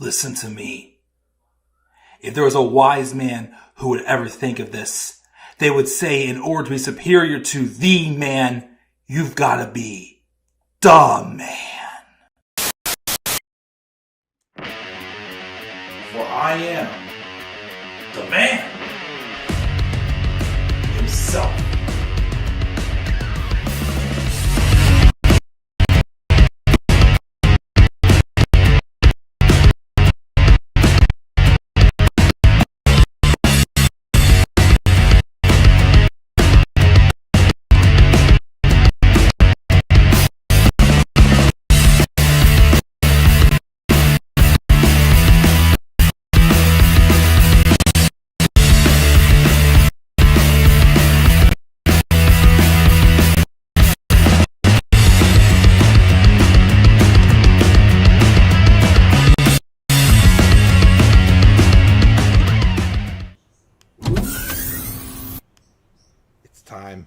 Listen to me. If there was a wise man who would ever think of this, they would say in order to be superior to the man, you've got to be the man. For I am the man himself. Time.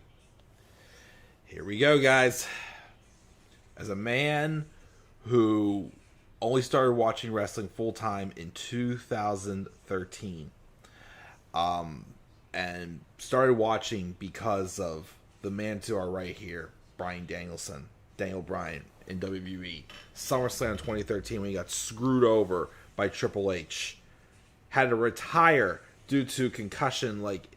Here we go, guys. As a man who only started watching wrestling full time in 2013, and started watching because of the man to our right here, Bryan Danielson, Daniel Bryan in WWE. SummerSlam 2013 when he got screwed over by Triple H. Had to retire due to concussion-like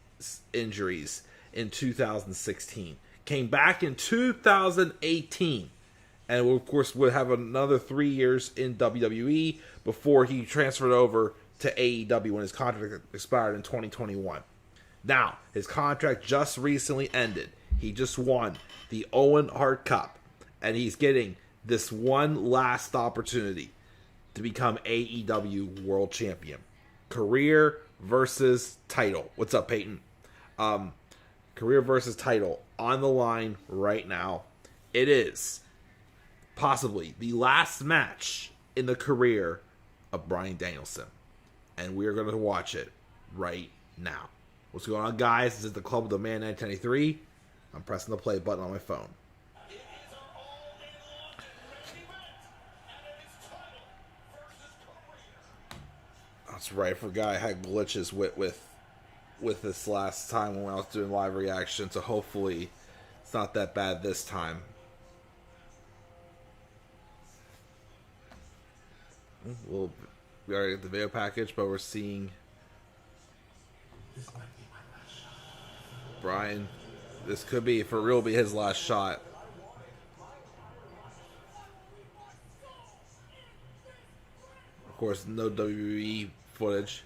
injuries in 2016. Came back in 2018. And of course would have another 3 years in WWE before he transferred over to AEW when his contract expired in 2021. Now, his contract just recently ended. He just won the Owen Hart Cup. And he's getting this one last opportunity to become AEW World Champion. Career versus title. What's up, Peyton? Career versus title on the line right now. It is possibly the last match in the career of Bryan Danielson. And we are going to watch it right now. What's going on, guys? This is the Club of the Man 1993. I'm pressing the play button on my phone. That's right. I forgot I had glitches with this last time when I was doing live reaction, so hopefully it's not that bad this time. We already get the video package, but we're seeing Bryan. This could be, for real, be his last shot. Of course, no WWE footage.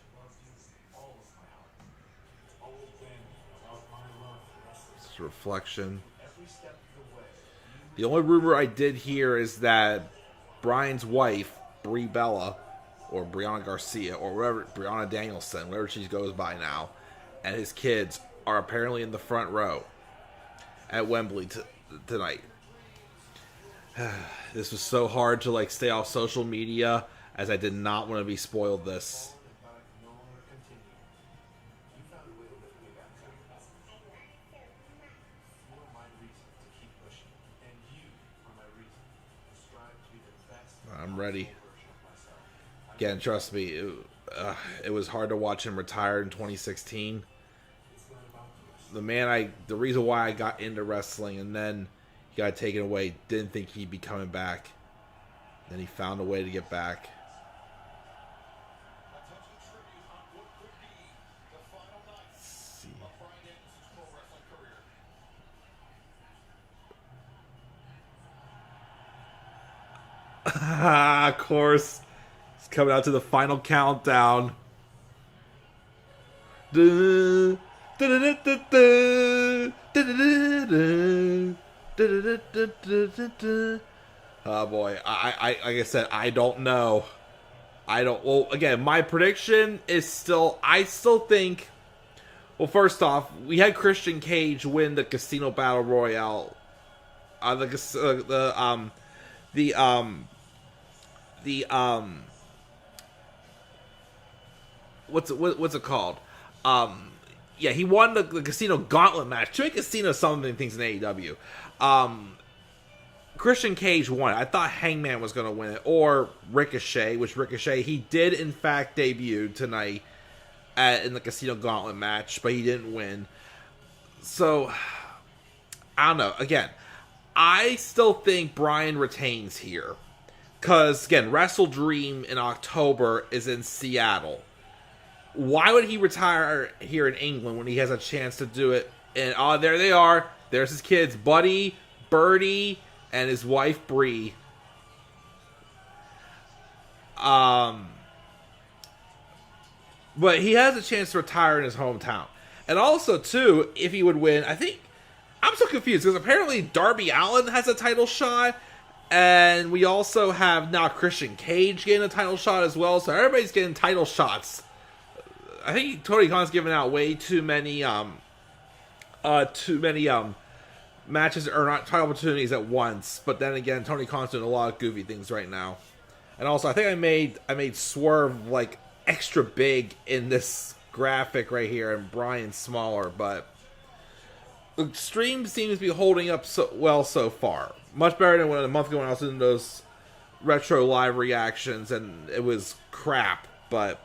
It's a reflection. The only rumor I did hear is that Bryan's wife, Brie Bella, or Brianna Garcia, or whatever, Brianna Danielson, whatever she goes by now, and his kids are apparently in the front row at Wembley tonight. This was so hard to stay off social media, as I did not want to be spoiled this. I'm ready. Again, trust me, it was hard to watch him retire in 2016. The reason why I got into wrestling and then he got taken away, didn't think he'd be coming back. Then he found a way to get back. Let's see. Of course. It's coming out to the final countdown. Oh boy, I like I said, I don't know. Well, again, my prediction is I still think, well, first off, we had Christian Cage win the Casino Battle Royale. What's it called? Yeah, he won the Casino Gauntlet match. Two Casino something things in AEW. Christian Cage won. I thought Hangman was going to win it, or Ricochet, which Ricochet, he did in fact debut tonight in the Casino Gauntlet match, but he didn't win. So, I don't know. Again, I still think Bryan retains here. Because, again, Wrestle Dream in October is in Seattle. Why would he retire here in England when he has a chance to do it? And, there they are. There's his kids, Buddy, Birdie, and his wife, Bree. But he has a chance to retire in his hometown. And also, too, if he would win, I think... I'm so confused, because apparently Darby Allin has a title shot, and we also have now Christian Cage getting a title shot as well, so everybody's getting title shots. I think Tony Khan's giving out way too many matches, or not title opportunities at once, but then again, Tony Khan's doing a lot of goofy things right now. And also, I think I made Swerve, like, extra big in this graphic right here, and Bryan smaller, but the stream seems to be holding up so far. Much better than when a month ago when I was doing those retro live reactions, and it was crap. But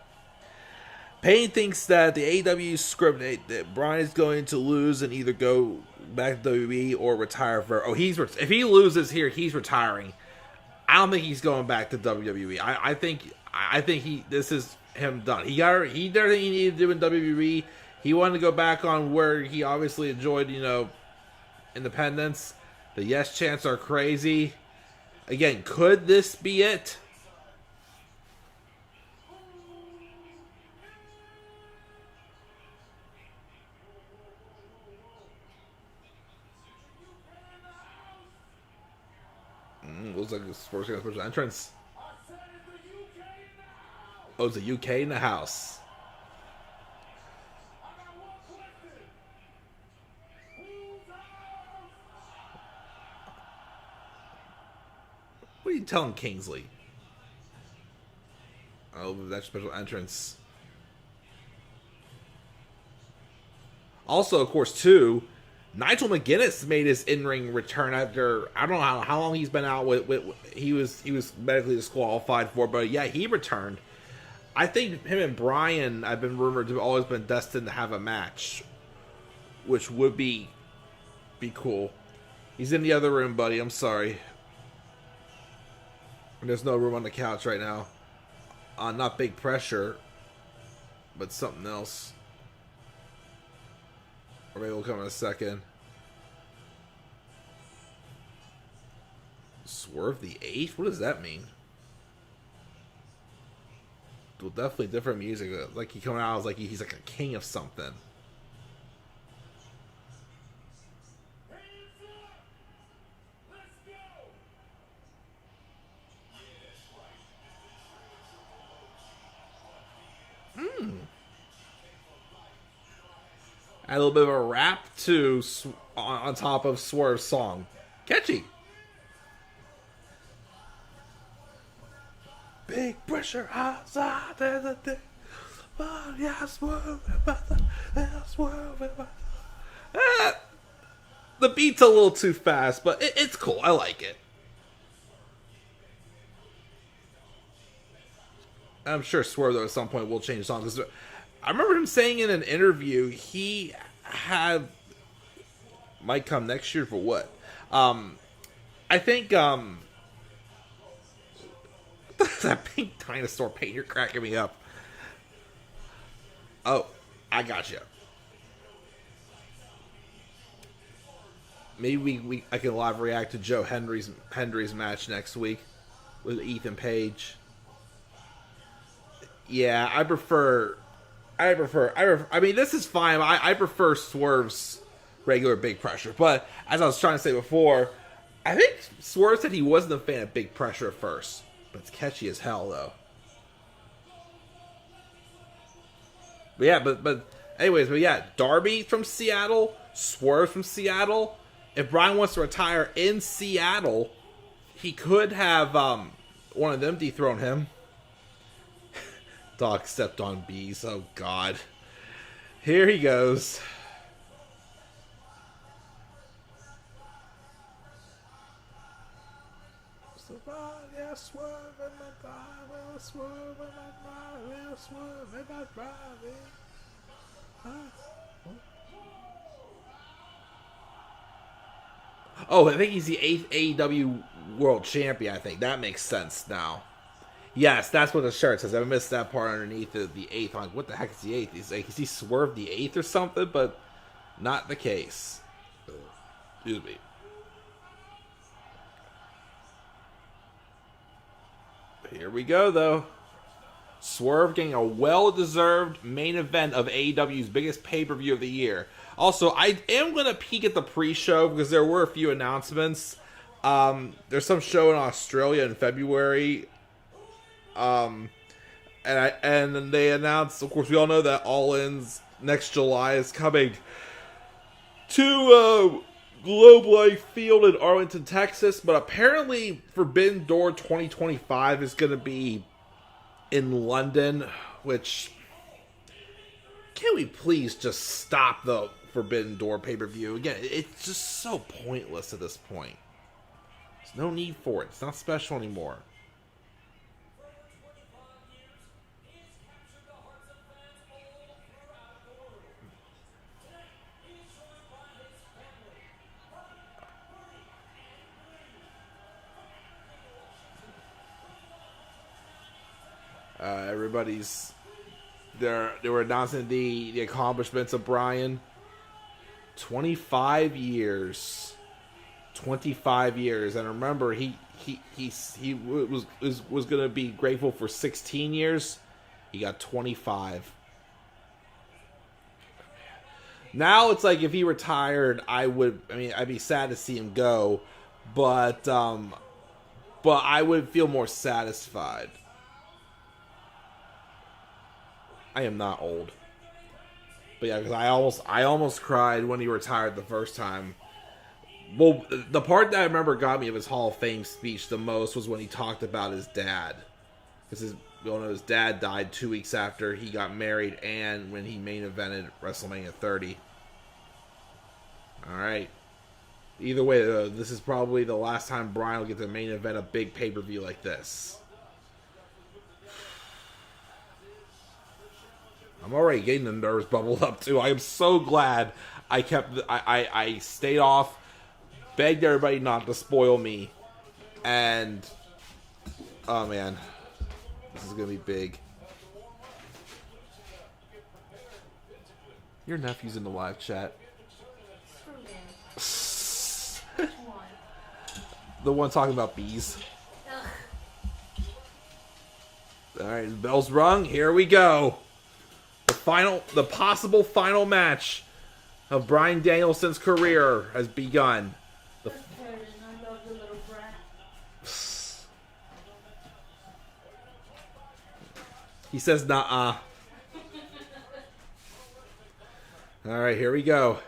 Payne thinks that the AEW script that Bryan is going to lose and either go back to WWE or retire if he loses here, he's retiring. I don't think he's going back to WWE. I think this is him done. He did everything he needed to do in WWE. He wanted to go back on where he obviously enjoyed, independence. The yes chants are crazy. Again, could this be it? Looks like a sports special entrance. Oh, it's a UK in the house. What are you telling Kingsley? Oh, that special entrance. Also, of course, too, Nigel McGuinness made his in-ring return after, I don't know how long he's been out with he was medically disqualified for, but yeah, he returned. I think him and Bryan, I've been rumored to have always been destined to have a match, which would be cool. He's in the other room, buddy. I'm sorry. There's no room on the couch right now. Not Big Pressure, but something else. Or maybe we'll come in a second. Swerve the 8th? What does that mean? Well, definitely different music. Like he coming out as like he's like a king of something. Add a little bit of a rap to on top of Swerve's song. Catchy. Big pressure outside, there's a thing. Oh, yeah, Swerve. The beat's a little too fast, but it's cool. I like it. I'm sure Swerve, though, at some point will change songs. I remember him saying in an interview he might come next year for what? I think that pink dinosaur paint, you're cracking me up. Oh, I got you. Maybe I can live react to Joe Hendry's match next week with Ethan Page. Yeah, I mean, this is fine. I prefer Swerve's regular Big Pressure. But, as I was trying to say before, I think Swerve said he wasn't a fan of Big Pressure at first. But it's catchy as hell, though. But yeah, anyways, Darby from Seattle, Swerve from Seattle. If Bryan wants to retire in Seattle, he could have one of them dethrone him. Dog stepped on bees. Oh, God. Here he goes. swerve in my drive, will swerve in my drive, will swerve in my drive. Oh, I think he's the 8th AEW World Champion, I think. That makes sense now. Yes, that's what the shirt says. I missed that part underneath the 8th. I'm like, what the heck is the 8th? He's like, is he Swerve the 8th or something? But not the case. Excuse me. Here we go, though. Swerve getting a well-deserved main event of AEW's biggest pay-per-view of the year. Also, I am going to peek at the pre-show because there were a few announcements. There's some show in Australia in February. And then they announced, of course, we all know that All In's next July is coming to Globe Life Field in Arlington, Texas. But apparently Forbidden Door 2025 is going to be in London, which... Can we please just stop the Forbidden Door pay-per-view? Again, it's just so pointless at this point. There's no need for it. It's not special anymore. Everybody's... They were announcing the accomplishments of Bryan. 25 years. 25 years. And remember, he was going to be grateful for 16 years. He got 25. Now it's like if he retired, I'd be sad to see him go, but I would feel more satisfied. I am not old. But yeah, because I almost cried when he retired the first time. Well, the part that I remember got me of his Hall of Fame speech the most was when he talked about his dad. Because his dad died 2 weeks after he got married and when he main evented WrestleMania 30. Alright. Either way, though, this is probably the last time Bryan will get to main event a big pay-per-view like this. I'm already getting the nerves bubbled up too. I am so glad I stayed off, begged everybody not to spoil me, and oh man, this is gonna be big. Your nephew's in the live chat. The one talking about bees. Alright, the bell's rung. Here we go. The possible final match of Bryan Danielson's career has begun. He says, "Nah." All right, here we go.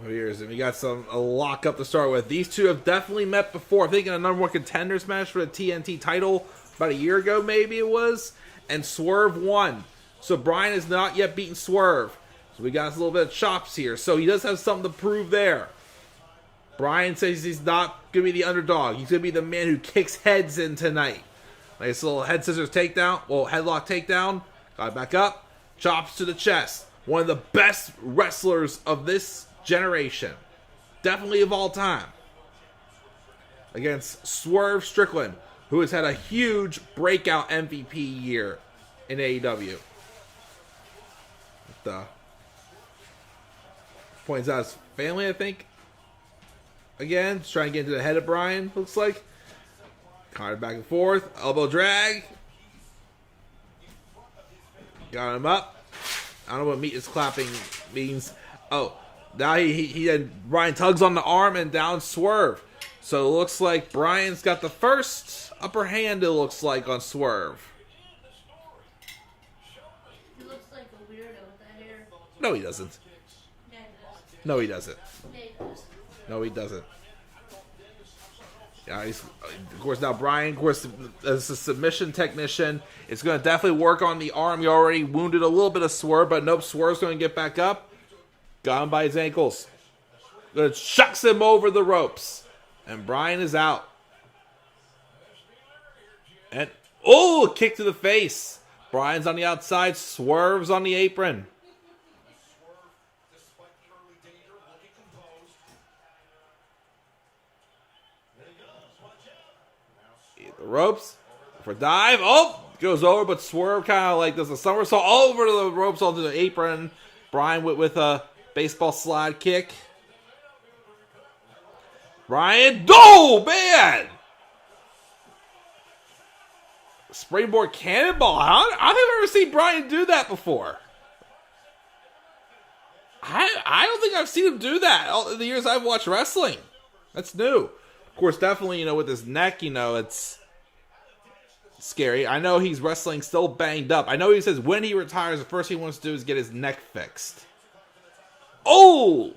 Here's and we got a lock up to start with. These two have definitely met before. I think in a number one contenders match for the TNT title about a year ago, maybe it was. And Swerve won. So Bryan has not yet beaten Swerve. So we got a little bit of chops here. So he does have something to prove there. Bryan says he's not going to be the underdog. He's going to be the man who kicks heads in tonight. Nice little head scissors takedown. Well, headlock takedown. Got it back up. Chops to the chest. One of the best wrestlers of this generation. Definitely of all time. Against Swerve Strickland, who has had a huge breakout MVP year in AEW. Points out his family, I think. Again, just trying to get into the head of Bryan, looks like. Caught it back and forth. Elbow drag. Got him up. I don't know what meat is clapping means. Oh, now Bryan tugs on the arm and down Swerve. So it looks like Bryan's got the first upper hand, it looks like, on Swerve. He looks like a weirdo with that hair. No, he doesn't. Yeah, he does. No, he doesn't. Yeah, he does. No, he doesn't. Yeah, of course, now Bryan, of course, as a submission technician, it's going to definitely work on the arm. He already wounded a little bit of Swerve, but nope, Swerve's going to get back up. Got him by his ankles. Chucks him over the ropes. And Bryan is out. And, oh, kick to the face. Bryan's on the outside. Swerve's on the apron. The ropes for dive. Oh, goes over, but Swerve kind of like does a somersault over to the ropes onto the apron. Bryan with a baseball slide kick. Bryan, oh man! Springboard cannonball. I don't think I've ever seen Bryan do that before. I don't think I've seen him do that all in the years I've watched wrestling. That's new. Of course, definitely, with his neck, it's scary. I know he's wrestling still banged up. I know he says when he retires, the first thing he wants to do is get his neck fixed. Oh!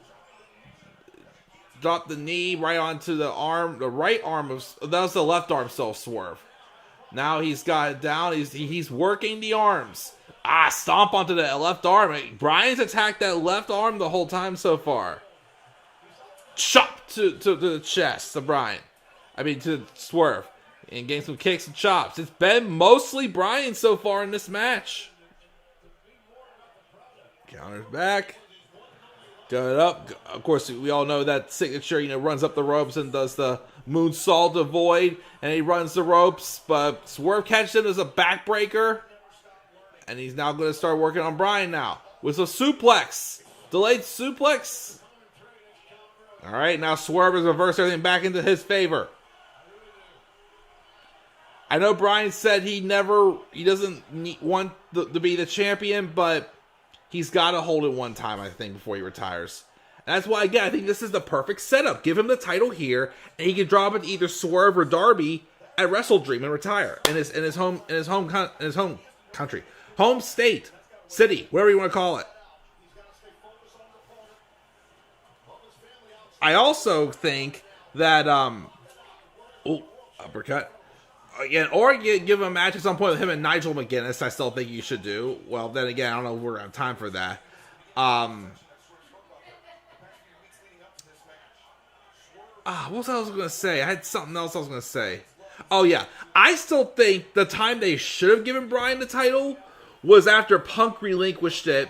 Drop the knee right onto the arm, the right arm of, that was the left arm still Swerve. Now he's got it down. He's working the arms. Stomp onto the left arm. Bryan's attacked that left arm the whole time so far. Chop to the chest to Bryan. To Swerve. And getting some kicks and chops. It's been mostly Bryan so far in this match. Counters back. Got it up. Of course, we all know that signature, runs up the ropes and does the moonsault avoid. And he runs the ropes. But Swerve catches him as a backbreaker. And he's now going to start working on Bryan now. With a suplex. Delayed suplex. Alright, now Swerve has reversed everything back into his favor. I know Bryan said he doesn't want to be the champion, but he's got to hold it one time, I think, before he retires. And that's why, again, I think this is the perfect setup. Give him the title here, and he can drop it to either Swerve or Darby at Wrestle Dream and retire in his home country, home state, city, whatever you want to call it. I also think that uppercut. Again, or give him a match at some point with him and Nigel McGuinness. I still think you should do. Well, then again, I don't know if we're going to have time for that. What was I going to say? I had something else I was going to say. Oh, yeah. I still think the time they should have given Bryan the title was after Punk relinquished it,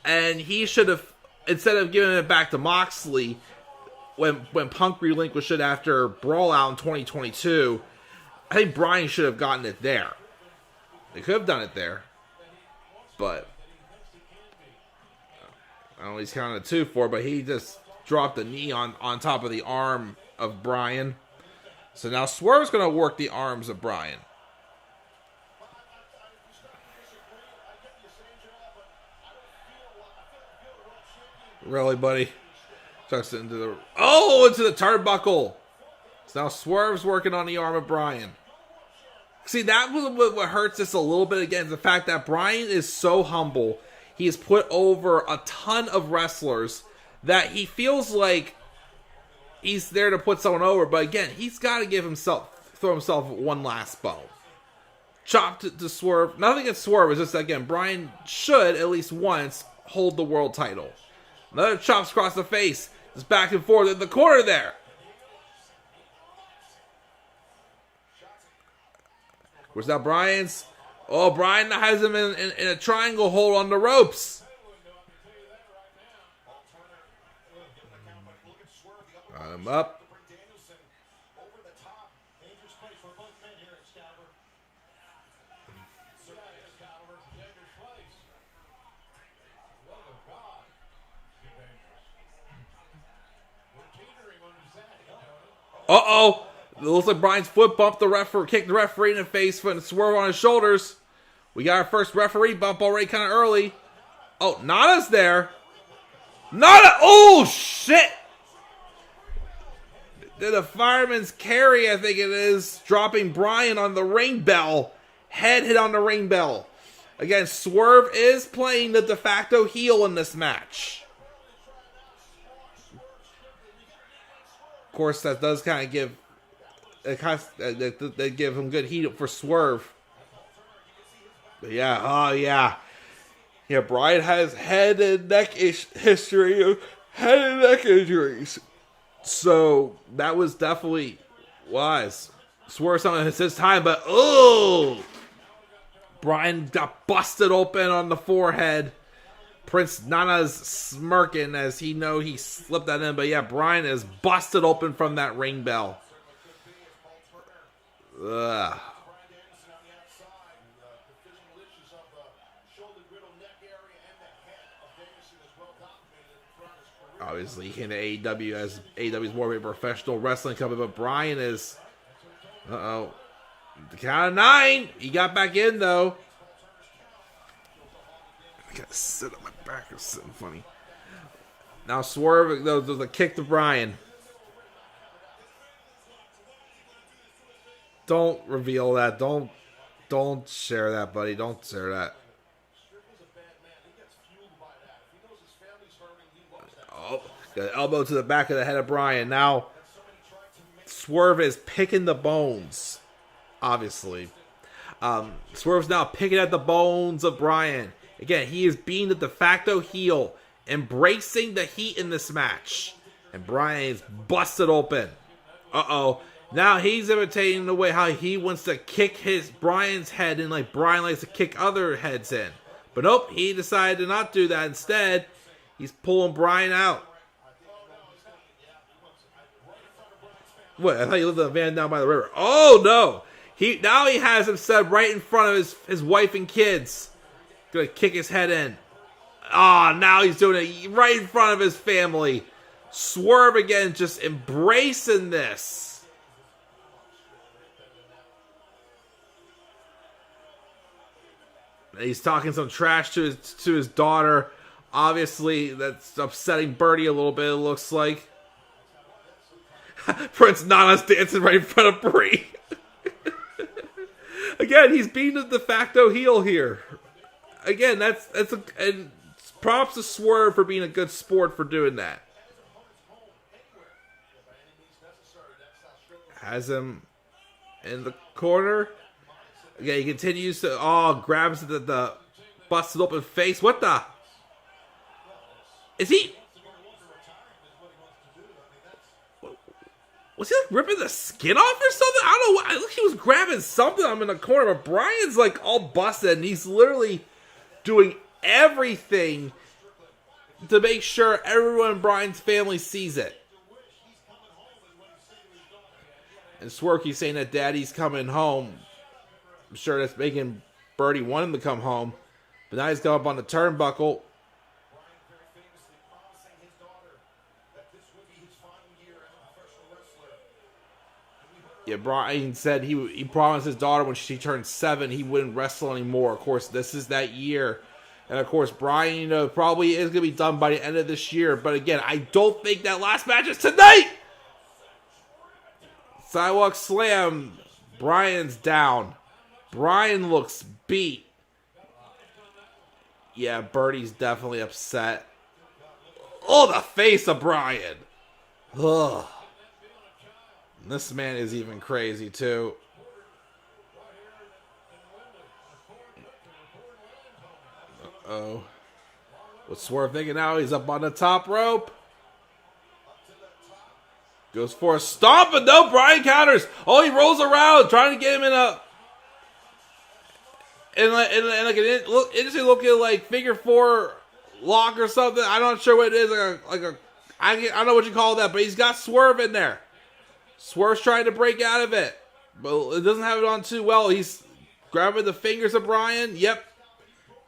and he should have, instead of giving it back to Moxley, when Punk relinquished it after Brawl Out in 2022, I think Bryan should have gotten it there. They could have done it there. But I don't know, he's counting a 2 for, but he just dropped the knee on top of the arm of Bryan. So now Swerve's going to work the arms of Bryan. Really, buddy? Tucks it into the turnbuckle. So now Swerve's working on the arm of Bryan. See, that was what hurts this a little bit again, the fact that Bryan is so humble. He has put over a ton of wrestlers that he feels like he's there to put someone over. But again, he's got to throw himself one last bone. Chop to Swerve. Nothing against Swerve. It's just, again, Bryan should at least once hold the world title. Another chops across the face. Just back and forth in the corner there. Of course, now Bryan now has him in a triangle hold on the ropes. Got him up. Uh-oh. It looks like Bryan's foot bumped the referee, kicked the referee in the face, and Swerve on his shoulders. We got our first referee bump already kind of early. Oh, Nada's there. Nada! Oh, shit! Did a fireman's carry, I think it is, dropping Bryan on the ring bell. Head hit on the ring bell. Again, Swerve is playing the de facto heel in this match. Of course, that does kind of give... They give him good heat for Swerve. But yeah, Yeah, Bryan has head and neck history of head and neck injuries. So that was definitely wise. Swerve something it's his time, but oh, Bryan got busted open on the forehead. Prince Nana's smirking as he slipped that in, but yeah, Bryan is busted open from that ring bell. Ugh. Obviously, he came to AEW as AEW's more of a professional wrestling company, but Bryan is... Uh-oh. The count of 9! He got back in, though. I gotta sit on my back. It's sitting funny. Now, Swerve, there's a kick to Bryan. Don't reveal that. Don't share that, buddy. Don't share that. Oh, got an elbow to the back of the head of Bryan. Now, Swerve is picking the bones, obviously. Swerve's now picking at the bones of Bryan. Again, he is being the de facto heel, embracing the heat in this match. And Bryan is busted open. Uh-oh. Now he's imitating the way how he wants to kick Bryan's head in like Bryan likes to kick other heads in. But nope, he decided to not do that. Instead, he's pulling Bryan out. What? I thought you lived in a van down by the river. Oh, no. Now he has him set right in front of his wife and kids. Gonna kick his head in. Ah, now he's doing it right in front of his family. Swerve again, just embracing this. And he's talking some trash to his daughter. Obviously, that's upsetting Birdie a little bit, it looks like. Prince Nana's dancing right in front of Brie. Again, he's being the de facto heel here. Again, and props to Swerve for being a good sport for doing that. Has him in the corner. Again, he continues to, grabs the busted open face. What the? Is he? Was he like ripping the skin off or something? I don't know. I think he was grabbing something. I'm in the corner, but Bryan's like all busted, and he's literally doing everything to make sure everyone in Bryan's family sees it. And Swerky's saying that Daddy's coming home. I'm sure that's making Birdie want him to come home. But now he's going up on the turnbuckle. Yeah, Bryan said he promised his daughter when she turned 7 he wouldn't wrestle anymore. Of course, this is that year. And of course, Bryan, probably is going to be done by the end of this year. But again, I don't think that last match is tonight! Sidewalk Slam. Bryan's down. Bryan looks beat. Yeah, Birdie's definitely upset. Oh, the face of Bryan. Ugh. This man is even crazy, too. Uh-oh. What's Swerve thinking now? He's up on the top rope. Goes for a stomp, but no, Bryan counters. Oh, he rolls around, trying to get him in a... And like an interesting looking like figure 4 lock or something. I'm not sure what it is. I don't know what you call that, but he's got Swerve in there. Swerve's trying to break out of it, but it doesn't have it on too well. He's grabbing the fingers of Bryan. Yep.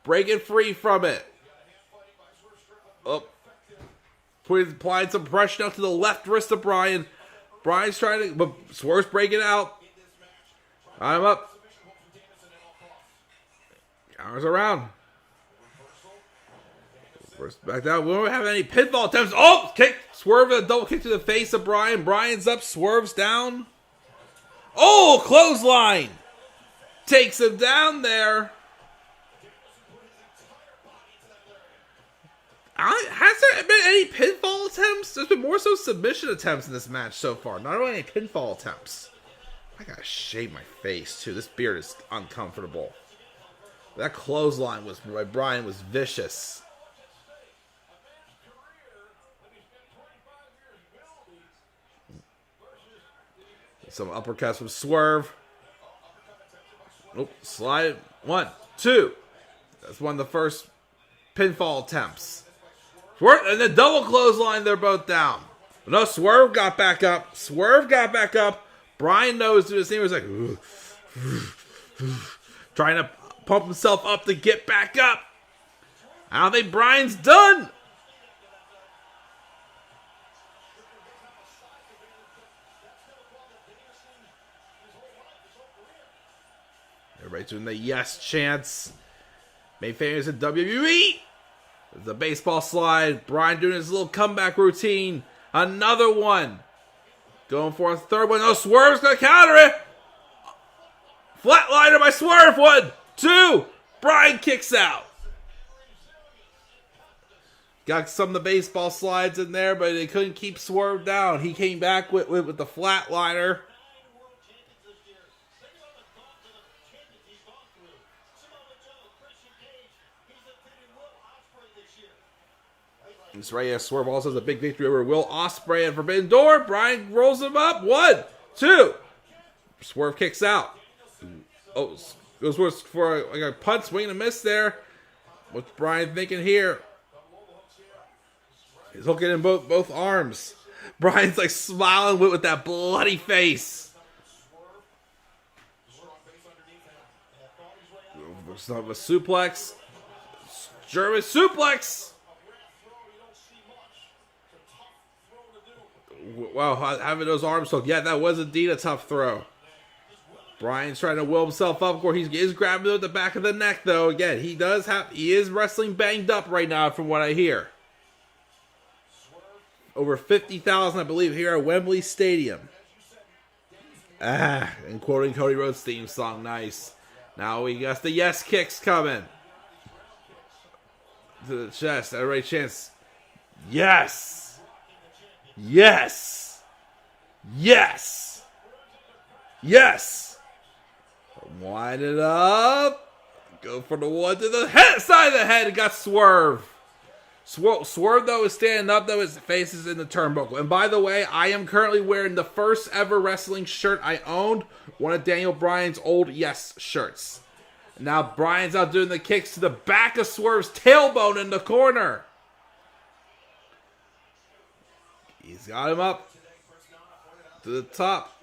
Breaking free from it. Oh. Applying some pressure out to the left wrist of Bryan. Bryan's trying to, but Swerve's breaking out. I'm up. Counters around. First back down. We don't have any pinfall attempts. Oh, kick. Swerve a double kick to the face of Bryan. Bryan's up. Swerve's down. Oh, clothesline. Takes him down there. Has there been any pinfall attempts? There's been more so submission attempts in this match so far. Not really any pinfall attempts. I gotta shave my face too. This beard is uncomfortable. That clothesline by Bryan was vicious. Some uppercuts from Swerve. Nope, slide. 1, 2. That's one of the first pinfall attempts. Swerve, and the double clothesline, they're both down. But no, Swerve got back up. Bryan knows to his team was like, trying to pump himself up to get back up. I don't think Bryan's done. Everybody doing the yes chants. Made famous in WWE. The baseball slide. Bryan doing his little comeback routine. Another one. Going for a third one. Oh, Swerve's going to counter it. Flatliner by Swerve. 1, 2. Bryan kicks out. Got some of the baseball slides in there, but they couldn't keep Swerve down. He came back with the flatliner. That's right, yeah, Swerve also has a big victory over Will Ospreay at Forbidden Door. Bryan rolls him up. 1, 2. Swerve kicks out. Oh, goes for a punt, swing and a miss there. What's Bryan thinking here? He's hooking in both arms. Bryan's like smiling with that bloody face. A suplex. German suplex. Wow, having those arms hooked. Yeah, that was indeed a tough throw. Bryan's trying to will himself up. Of course, he is grabbing at the back of the neck, though. Again, he is wrestling banged up right now, from what I hear. Over 50,000, I believe, here at Wembley Stadium. And quoting Cody Rhodes' theme song, nice. Now we got the yes kicks coming. To the chest, everybody chants, yes! Yes! Yes! Yes! Wind it up. Go for the one to the head, side of the head. It got Swerve. Swerve, though, is standing up, though. His face is in the turnbuckle. And by the way, I am currently wearing the first ever wrestling shirt I owned. One of Daniel Bryan's old Yes shirts. Now Bryan's out doing the kicks to the back of Swerve's tailbone in the corner. He's got him up to the top.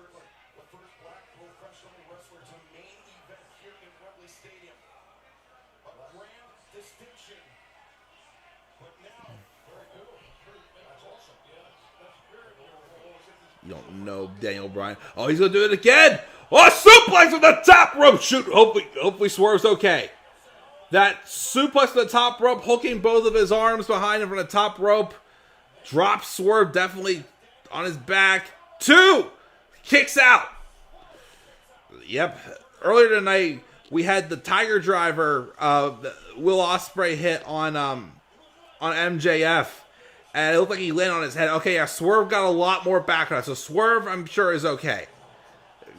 You don't know Daniel Bryan. Oh, he's going to do it again. Oh, suplex from the top rope. Shoot. Hopefully Swerve's okay. That suplex from the top rope, hooking both of his arms behind him from the top rope. Drops Swerve definitely on his back. 2. Kicks out. Yep. Earlier tonight, we had the Tiger Driver, Will Ospreay hit on MJF. And it looked like he landed on his head. Okay, yeah, Swerve got a lot more back on it. So Swerve, I'm sure, is okay.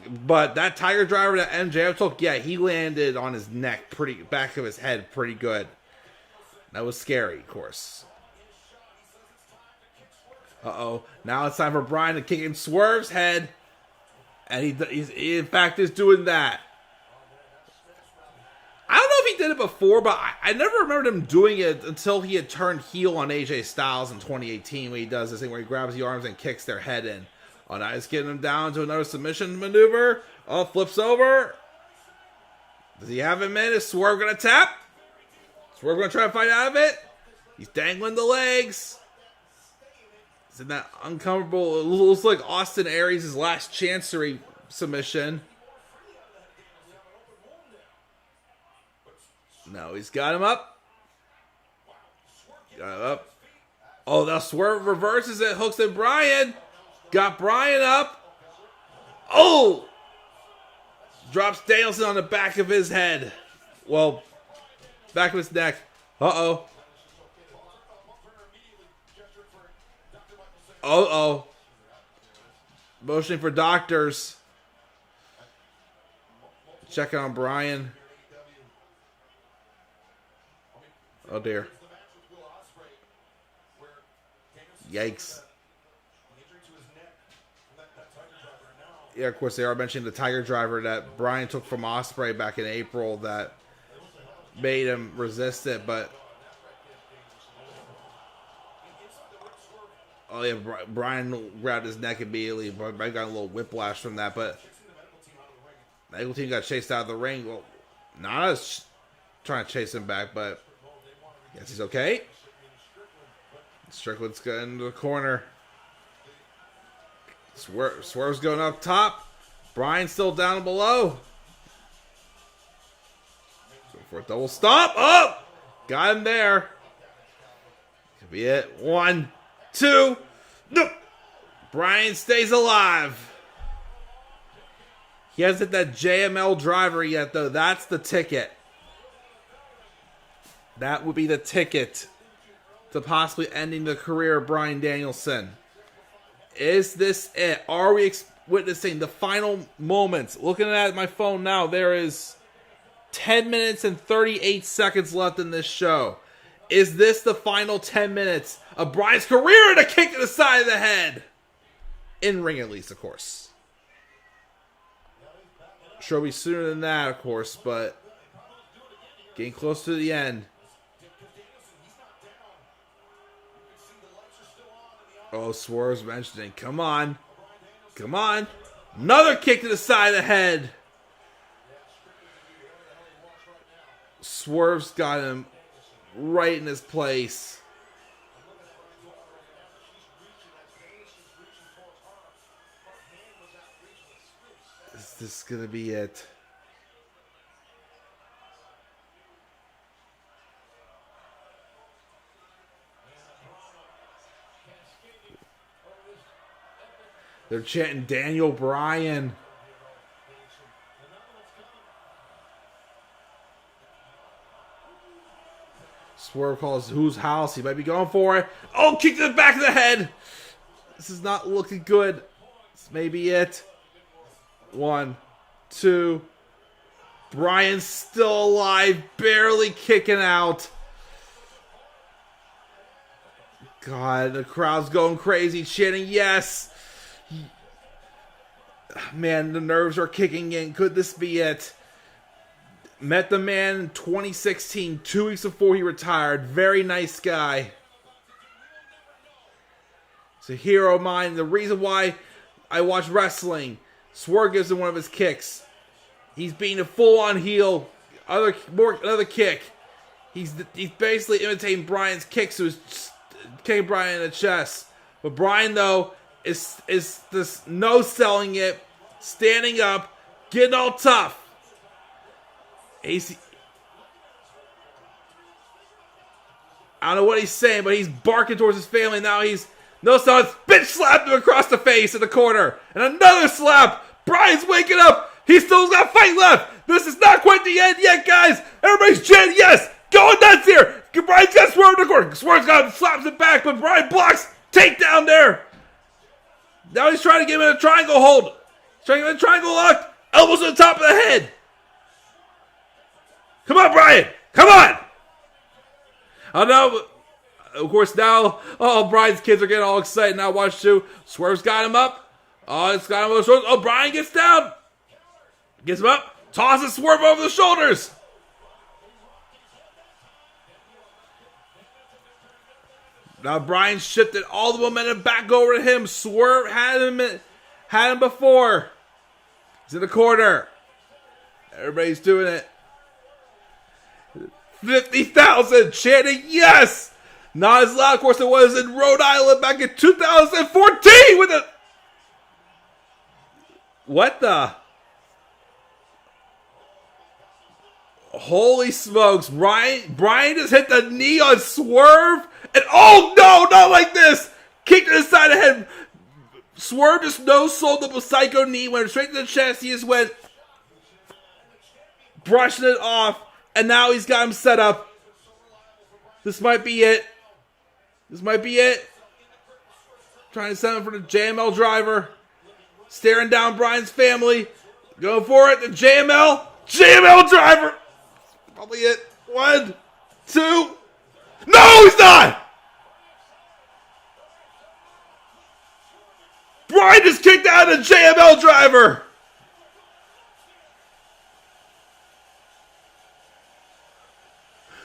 But that Tiger Driver that MJF took, yeah, he landed on his neck, back of his head pretty good. That was scary, of course. Uh-oh. Now it's time for Bryan to kick in Swerve's head. And he in fact, is doing that. I don't know if he did it before, but I never remembered him doing it until he had turned heel on AJ Styles in 2018 when he does this thing where he grabs the arms and kicks their head in. Oh, now he's getting him down to another submission maneuver. Oh, flips over. Does he have him in? Is Swerve going to tap? Swerve going to try to fight out of it? He's dangling the legs. He's in that uncomfortable, it looks like Austin Aries' last chancery submission. No, he's got him up. Got him up. Oh, now Swerve reverses it. Hooks in Bryan. Got Bryan up. Oh! Drops Danielson on the back of his head. Well, back of his neck. Uh-oh. Uh-oh. Motioning for doctors. Checking on Bryan. Oh, dear. Yikes. Yeah, of course, they are mentioning the Tiger Driver that Bryan took from Ospreay back in April that made him resist it, but... Oh, yeah, Bryan grabbed his neck immediately. Bryan got a little whiplash from that, but... The Eagle team got chased out of the ring. Well, not as trying to chase him back, but... Yes, he's okay. Strickland's getting into the corner. Swerve's going up top. Bryan's still down below. Go for a double stomp. Oh! Got him there. Could be it. 1, 2. Nope. Bryan stays alive. He hasn't hit that JML driver yet, though. That's the ticket. That would be the ticket to possibly ending the career of Bryan Danielson. Is this it? Are we witnessing the final moments? Looking at my phone now, there is 10 minutes and 38 seconds left in this show. Is this the final 10 minutes of Bryan's career and a kick to the side of the head? In ring, at least, of course. Sure, be sooner than that, of course, but getting close to the end. Oh, Swerve's mentioning. Come on. Come on. Another kick to the side of the head. Swerve's got him right in his place. Is this going to be it? They're chanting Daniel Bryan. Swerve calls whose house. He might be going for it. Oh, kick to the back of the head. This is not looking good. This may be it. 1, 2. Bryan's still alive. Barely kicking out. God, the crowd's going crazy. Chanting yes. Man, the nerves are kicking in. Could this be it? Met the man in 2016, 2 weeks before he retired. Very nice guy. He's a hero of mine. The reason why I watch wrestling, Swerve gives him one of his kicks. He's being a full-on heel. Another kick. He's basically imitating Bryan's kicks, so he's kicking Bryan in the chest. But Bryan, though, is this no-selling it, standing up, getting all tough. I don't know what he's saying, but he's barking towards his family. Now he's no-selling, bitch slapped him across the face in the corner. And another slap. Bryan's waking up. He still's got fight left. This is not quite the end yet, guys. Everybody's chanting yes. Going nuts here. Bryan's got Swerve in the corner. Swerve's got him, slaps it back, but Bryan blocks. Takedown there. Now he's trying to get him in a triangle hold. He's trying to get him in a triangle lock. Elbows on the top of the head. Come on, Bryan. Come on. Oh, no. Of course, now, Bryan's kids are getting all excited. Now watch too. Swerve's got him up. Oh, it's got him over the shoulders. Oh, Bryan gets down. Gets him up. Tosses Swerve over the shoulders. Now Bryan shifted all the momentum back over to him. Swerve had him before. He's in the corner. Everybody's doing it. 50,000 chanting yes. Not as loud, of course, it was in Rhode Island back in 2014 with a... What the... Holy smokes. Bryan just hit the knee on Swerve. And oh no, not like this. Kick to the side of the head. Swerve just no-sold up a psycho knee. Went straight to the chest. He just went brushing it off. And now he's got him set up. This might be it. This might be it. Trying to set him for the JML driver. Staring down Bryan's family. Going for it. The JML driver. Probably it. 1, 2. No, he's not! Bryan just kicked out a JML driver.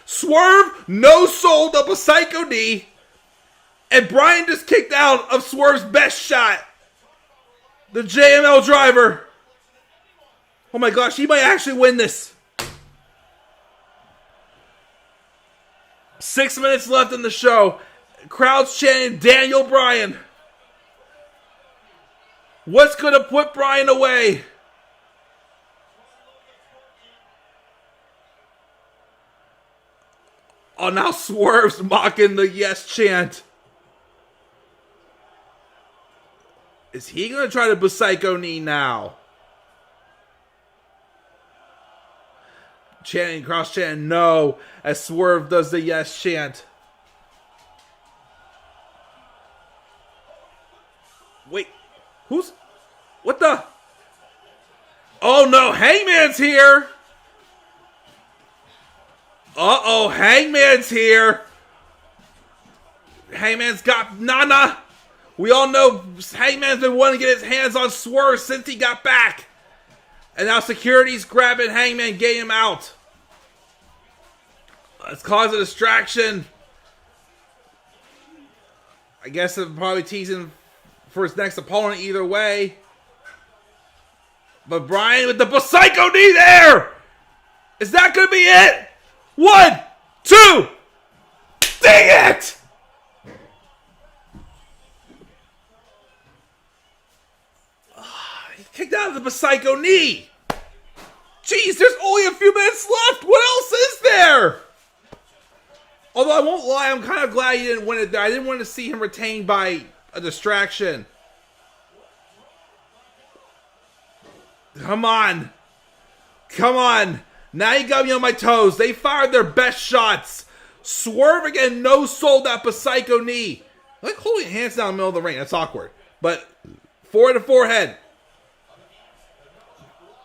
Swerve no-sold up a psycho knee. And Bryan just kicked out of Swerve's best shot. The JML driver. Oh my gosh, he might actually win this. 6 minutes left in the show. Crowd's chanting Daniel Bryan. What's going to put Bryan away? Oh, now Swerve's mocking the yes chant. Is he going to try to Psycho knee now? Chanting, cross chanting, no, as Swerve does the yes chant. Wait, what the? Oh no, Hangman's here. Uh-oh, Hangman's here. Hangman's got Nana. We all know Hangman's been wanting to get his hands on Swerve since he got back. And now security's grabbing Hangman, getting him out. Let's cause a distraction. I guess they're probably teasing for his next opponent either way. But Bryan with the Psycho knee there! Is that going to be it? 1, 2, dang it! He kicked out of the Psycho knee. Jeez, there's only a few minutes left. What else is there? Although I won't lie, I'm kind of glad he didn't win it there. I didn't want to see him retained by a distraction. Come on. Come on. Now you got me on my toes. They fired their best shots. Swerve again, no-sold that Psycho knee. Like holding hands down in the middle of the ring. That's awkward. But forehead to forehead.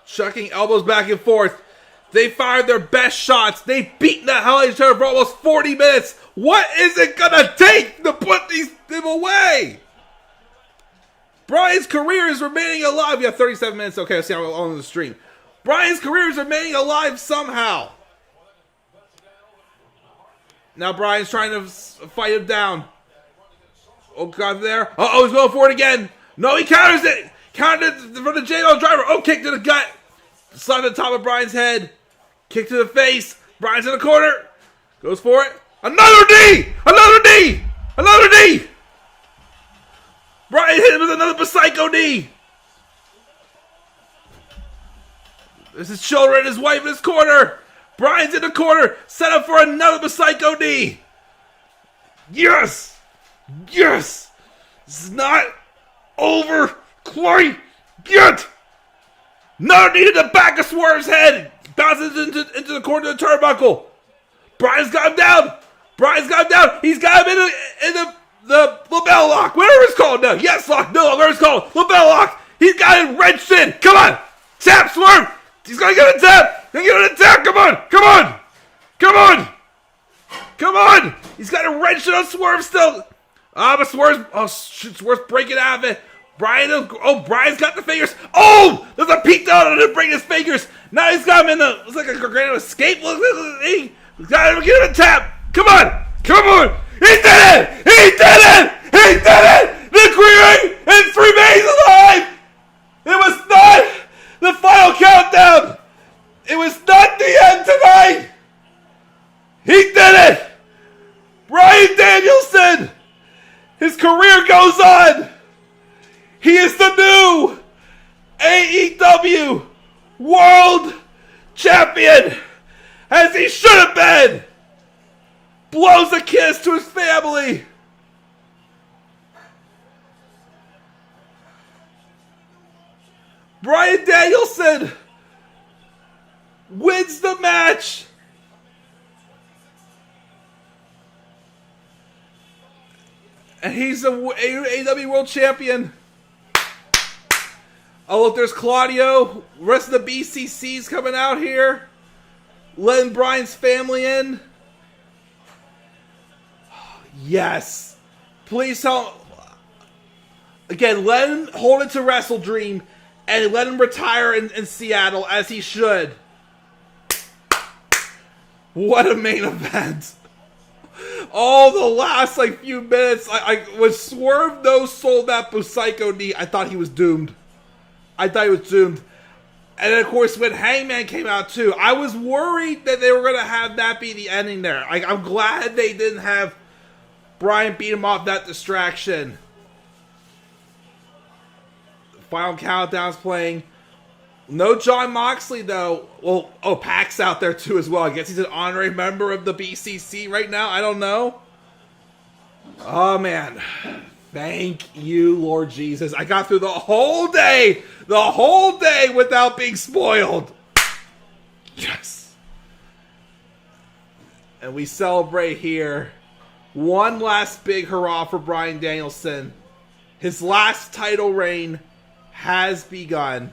Chucking elbows back and forth. They fired their best shots. They've beaten the hell out of each other for almost 40 minutes. What is it going to take to put them away? Bryan's career is remaining alive. We have 37 minutes. Okay, let's see how long the stream. Bryan's career is remaining alive somehow. Now Bryan's trying to fight him down. Oh, God, there. Uh-oh, he's going for it again. No, he counters it. Countered it from the JML driver. Oh, kick to the gut. Slap to the top of Bryan's head. Kick to the face. Bryan's in the corner. Goes for it. Another knee! Another knee! Another knee! Bryan hit him with another Psycho knee. There's his children, his wife in his corner. Bryan's in the corner. Set up for another Psycho knee. Yes! Yes! This is not over quite yet. Another knee to the back of Swerve's head. Bounces into the corner of the turnbuckle. Bryan's got him down. Bryan's got him down. He's got him in the lapel lock. Whatever it's called now. Yes, lock. No, whatever it's called. Lapel lock. He's got him wrenched in. Come on. Tap, Swerve. He's going to get a tap. He's going to get a tap. Come on. Come on. Come on. Come on. He's got him wrenched in on Swerve still. But Swerve's breaking out of it. Bryan's got the fingers. Oh, there's a peek down on him to break his fingers. Now he's got him in the, it's like a granite escape. He's got him, give him a tap. Come on. Come on. He did it. He did it. He did it. The Green and 3 days alive. It was not the final countdown. It was not the end tonight. He did it. Bryan Danielson. His career goes on. He is the new AEW World Champion, as he should have been. Blows a kiss to his family. Bryan Danielson wins the match. And he's the AEW World Champion. Oh, look, there's Claudio. The rest of the BCC's coming out here. Letting Bryan's family in. Yes. Please tell... Again, let him hold it to Wrestle Dream and let him retire in Seattle as he should. What a main event. Oh, the last few minutes, when Swerve no-sold that Busaiku knee, I thought he was doomed. And then, of course, when Hangman came out, too, I was worried that they were going to have that be the ending there. I'm glad they didn't have Bryan beat him off that distraction. Final Countdown's playing. No Jon Moxley, though. Well, Pac's out there, too, as well. I guess he's an honorary member of the BCC right now. I don't know. Oh, man. Thank you, Lord Jesus. I got through the whole day without being spoiled. Yes. And we celebrate here. One last big hurrah for Bryan Danielson. His last title reign has begun.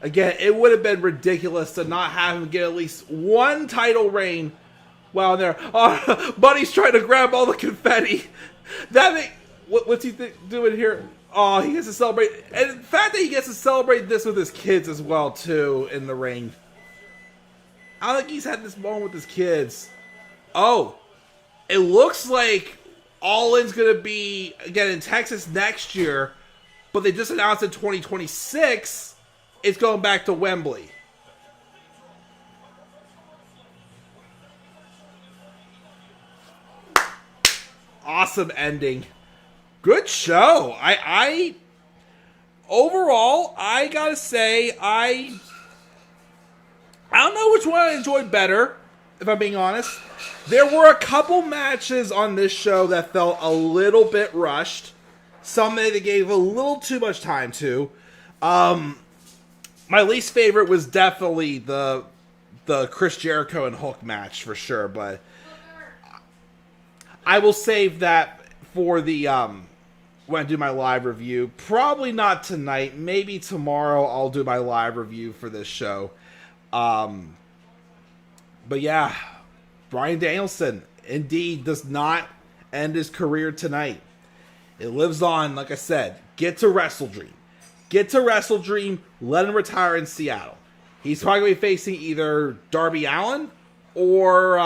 Again, it would have been ridiculous to not have him get at least one title reign while there. Oh, Buddy's trying to grab all the confetti. What's he doing here? Oh, he gets to celebrate. And the fact that he gets to celebrate this with his kids as well, too, in the ring. I don't think he's had this moment with his kids. Oh, it looks like All In's going to be, again, in Texas next year. But they just announced in 2026, it's going back to Wembley. Awesome ending. Good show. Overall, I gotta say, I don't know which one I enjoyed better, if I'm being honest. There were a couple matches on this show that felt a little bit rushed. Some that they gave a little too much time to. My least favorite was definitely the Chris Jericho and Hook match for sure, but I will save that for the when I do my live review. Probably not tonight. Maybe tomorrow I'll do my live review for this show. But yeah, Bryan Danielson indeed does not end his career tonight. It lives on, like I said. Get to Wrestle Dream. Let him retire in Seattle. He's probably going to be facing either Darby Allin or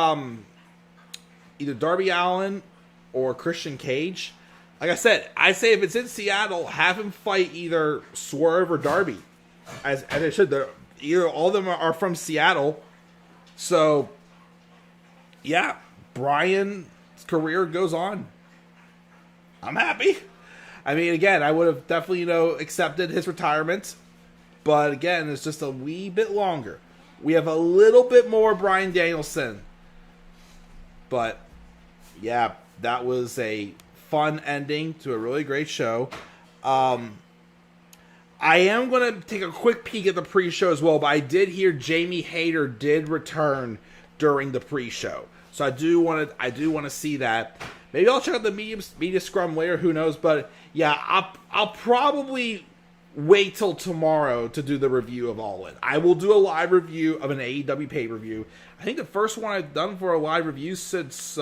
Christian Cage. Like I said, I say if it's in Seattle, have him fight either Swerve or Darby. As it should. All of them are from Seattle. So, yeah, Bryan's career goes on. I'm happy. I mean, again, I would have definitely, accepted his retirement. But again, it's just a wee bit longer. We have a little bit more Bryan Danielson. But, yeah, that was a fun ending to a really great show. I am going to take a quick peek at the pre-show as well, but I did hear Jamie Hayter did return during the pre-show. So I do want to see that. Maybe I'll check out the media scrum later, who knows, but yeah, I'll probably wait till tomorrow to do the review of All In. I will do a live review of an AEW pay-per-view. I think the first one I've done for a live review since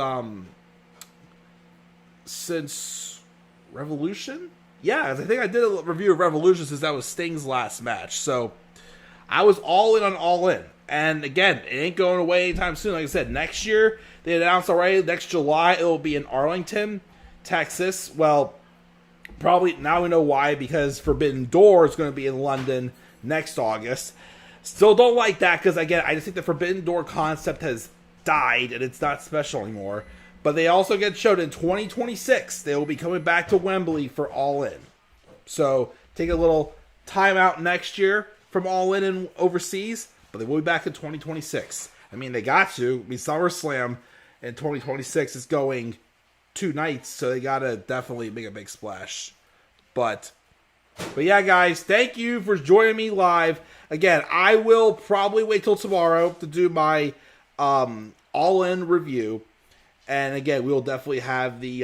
Revolution? Yeah, I think I did a review of Revolution since that was Sting's last match. So I was all in on All In. And again, it ain't going away anytime soon. Like I said, next year, they announced already, next July, it will be in Arlington, Texas. Well, probably now we know why, because Forbidden Door is going to be in London next August. Still don't like that, because again, I just think the Forbidden Door concept has died, and it's not special anymore. But they also get showed in 2026. They will be coming back to Wembley for All In. So, take a little time out next year from All In and overseas, but they will be back in 2026. I mean, they got to. I mean, SummerSlam in 2026 is going 2 nights, so they got to definitely make a big splash. But yeah, guys, thank you for joining me live. Again, I will probably wait till tomorrow to do my All In review. And again, we will definitely have the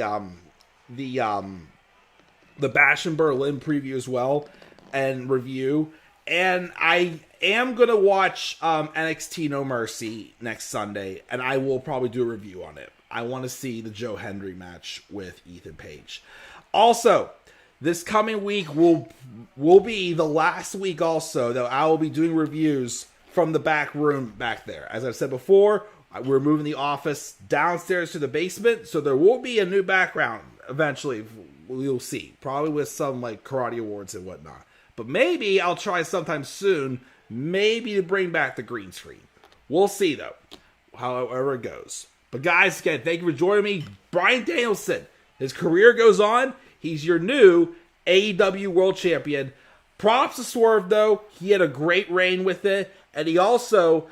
Bash in Berlin preview as well and review. And I am going to watch NXT No Mercy next Sunday, and I will probably do a review on it. I want to see the Joe Hendry match with Ethan Page. Also, This coming week will be the last week also that I will be doing reviews from the back room back there. As I've said before, we're moving the office downstairs to the basement, so there will be a new background eventually. You'll see, probably with some like karate awards and whatnot. But maybe I'll try sometime soon, maybe to bring back the green screen. We'll see though, however it goes. But guys, again, thank you for joining me. Bryan Danielson, his career goes on. He's your new AEW World Champion. Props to Swerve though, he had a great reign with it, and he also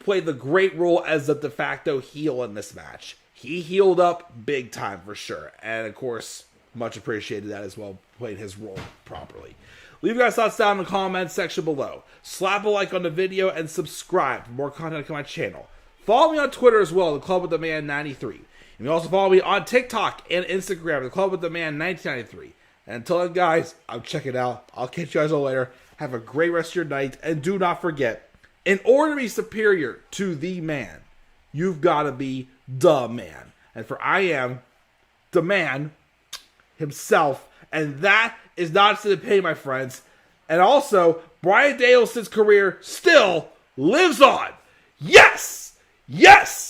played the great role as the de facto heel in this match. He healed up big time for sure. And of course, much appreciated that as well, played his role properly. Leave your guys' thoughts down in the comments section below. Slap a like on the video and subscribe for more content on my channel. Follow me on Twitter as well, The Club with the Man 93. And you can also follow me on TikTok and Instagram, The Club with the Man 1993. And until then, guys, I'm checking out. I'll catch you guys all later. Have a great rest of your night. And do not forget, in order to be superior to the man, you've got to be the man. And for I am the man himself. And that is not to pay, my friends. And also, Bryan Danielson's career still lives on. Yes! Yes!